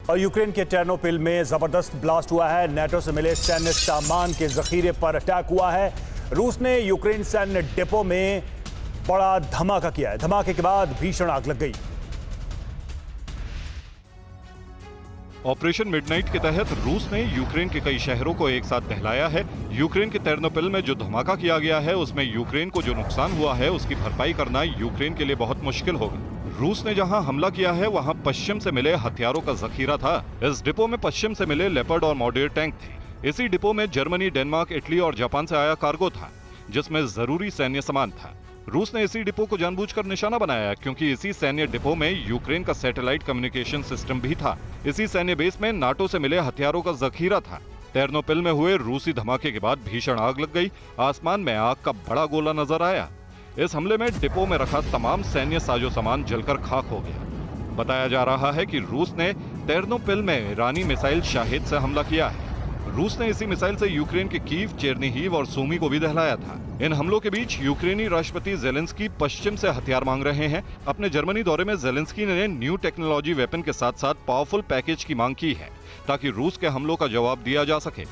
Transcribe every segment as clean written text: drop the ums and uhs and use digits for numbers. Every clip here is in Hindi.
और यूक्रेन के टर्नोपिल में जबरदस्त ब्लास्ट हुआ है। नेटो से मिले सैन्य सामान के जखीरे पर अटैक हुआ है। रूस ने यूक्रेन सैन्य डिपो में बड़ा धमाका किया है। धमाके के बाद भीषण आग लग गई। ऑपरेशन मिडनाइट के तहत रूस ने यूक्रेन के कई शहरों को एक साथ दहलाया है। यूक्रेन के टर्नोपिल में जो धमाका किया गया है उसमें यूक्रेन को जो नुकसान हुआ है उसकी भरपाई करना यूक्रेन के लिए बहुत मुश्किल होगा। रूस ने जहां हमला किया है वहां पश्चिम से मिले हथियारों का जखीरा था। इस डिपो में पश्चिम से मिले लेपर्ड और मॉड्यूलर टैंक थे। इसी डिपो में जर्मनी, डेनमार्क, इटली और जापान से आया कार्गो था जिसमें जरूरी सैन्य सामान था। रूस ने इसी डिपो को जानबूझकर निशाना बनाया क्योंकि इसी सैन्य डिपो में यूक्रेन का सैटेलाइट कम्युनिकेशन सिस्टम भी था। इसी सैन्य बेस में नाटो से मिले हथियारों का जखीरा था। टर्नोपिल में हुए रूसी धमाके के बाद भीषण आग लग गई। आसमान में आग का बड़ा गोला नजर आया। इस हमले में डिपो में रखा तमाम सैन्य साजो सामान जलकर खाक हो गया। बताया जा रहा है कि रूस ने टर्नोपिल में ईरानी मिसाइल शाहिद से हमला किया है। रूस ने इसी मिसाइल से यूक्रेन के कीव, चेरनीहिव और सूमी को भी दहलाया था। इन हमलों के बीच यूक्रेनी राष्ट्रपति जेलेंस्की पश्चिम से हथियार मांग रहे हैं। अपने जर्मनी दौरे में जेलेंस्की ने न्यू टेक्नोलॉजी वेपन के साथ साथ पावरफुल पैकेज की मांग की है ताकि रूस के हमलों का जवाब दिया जा सके।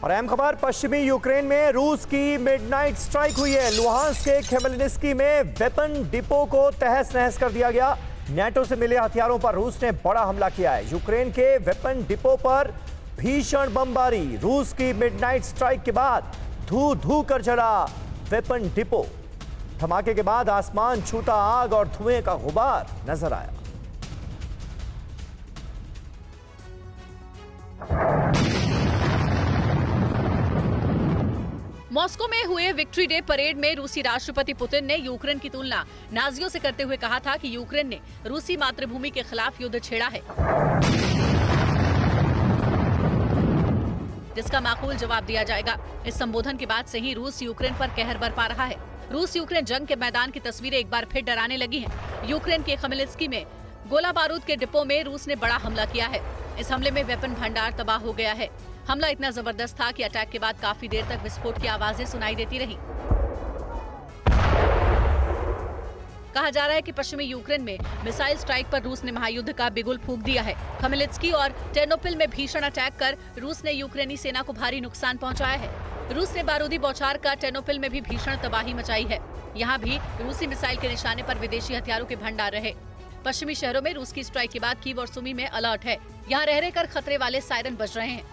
और अहम खबर, पश्चिमी यूक्रेन में रूस की मिडनाइट स्ट्राइक हुई है। लुहांस्क के खेमेलनिस्की में वेपन डिपो को तहस नहस कर दिया गया। नेटो से मिले हथियारों पर रूस ने बड़ा हमला किया है। यूक्रेन के वेपन डिपो पर भीषण बमबारी। रूस की मिडनाइट स्ट्राइक के बाद धू धू कर जला वेपन डिपो। धमाके के बाद आसमान छूता आग और धुएं का गुबार नजर आया। मॉस्को में हुए विक्ट्री डे परेड में रूसी राष्ट्रपति पुतिन ने यूक्रेन की तुलना नाजियों से करते हुए कहा था कि यूक्रेन ने रूसी मातृभूमि के खिलाफ युद्ध छेड़ा है, जिसका माकूल जवाब दिया जाएगा। इस संबोधन के बाद से ही रूस यूक्रेन पर कहर बरपा रहा है। रूस यूक्रेन जंग के मैदान की तस्वीरें एक बार फिर डराने लगी हैं। यूक्रेन के खमेलनिस्की में गोला बारूद के डिपो में रूस ने बड़ा हमला किया है। इस हमले में वेपन भंडार तबाह हो गया है। हमला इतना जबरदस्त था कि अटैक के बाद काफी देर तक विस्फोट की आवाजें सुनाई देती रही। कहा जा रहा है कि पश्चिमी यूक्रेन में मिसाइल स्ट्राइक पर रूस ने महायुद्ध का बिगुल फूंक दिया है। खमेलनिस्की और टर्नोपिल में भीषण अटैक कर रूस ने यूक्रेनी सेना को भारी नुकसान पहुंचाया है। रूस ने बारूदी बौछार कर टर्नोपिल में भी भीषण तबाही मचाई है। यहाँ भी रूसी मिसाइल के निशाने पर विदेशी हथियारों के भंडार रहे। पश्चिमी शहरों में रूस की स्ट्राइक के बाद कीव और सूमी में अलर्ट है। यहाँ रह रहकर खतरे वाले सायरन बज रहे हैं।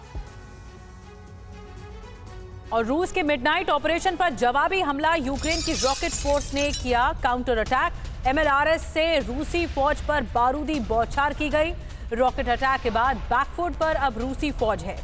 और रूस के मिडनाइट ऑपरेशन पर जवाबी हमला यूक्रेन की रॉकेट फोर्स ने किया काउंटर अटैक। एमएलआरएस से रूसी फौज पर बारूदी बौछार की गई। रॉकेट अटैक के बाद बैकफुट पर अब रूसी फौज है।